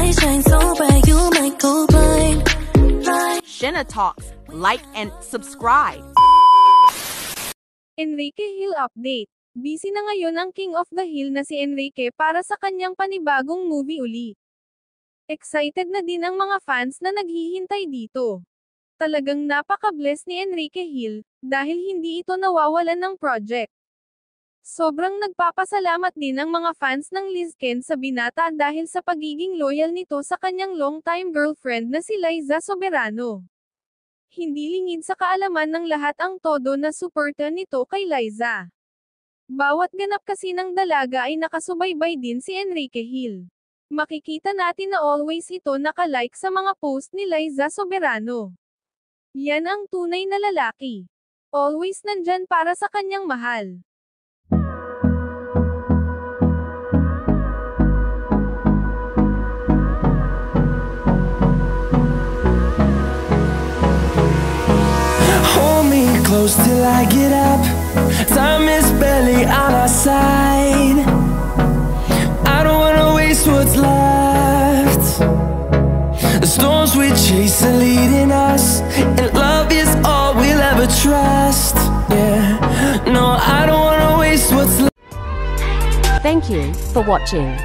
light shine so bright, you might go blind. Shenna Talks. Like and subscribe. Enrique Hill update. Busy na ngayon ang King of the Hill na si Enrique para sa kanyang panibagong movie uli. Excited na din ang mga fans na naghihintay dito. Talagang napaka-bless ni Enrique Hill, dahil hindi ito nawawalan ng project. Sobrang nagpapasalamat din ang mga fans ng Lizken sa binata dahil sa pagiging loyal nito sa kanyang long-time girlfriend na si Liza Soberano. Hindi lingid sa kaalaman ng lahat ang todo na suporta nito kay Liza. Bawat ganap kasi ng dalaga ay nakasubaybay din si Enrique Hill. Makikita natin na always ito nakalike sa mga post ni Liza Soberano. Yan ang tunay na lalaki. Always nandyan para sa kanyang mahal. Hold me close till I get up. Time is barely on our side. I don't wanna waste what's left. The storms we chase are leading us, and love is all we'll ever trust. Yeah, no, I don't wanna waste what's left. Thank you for watching.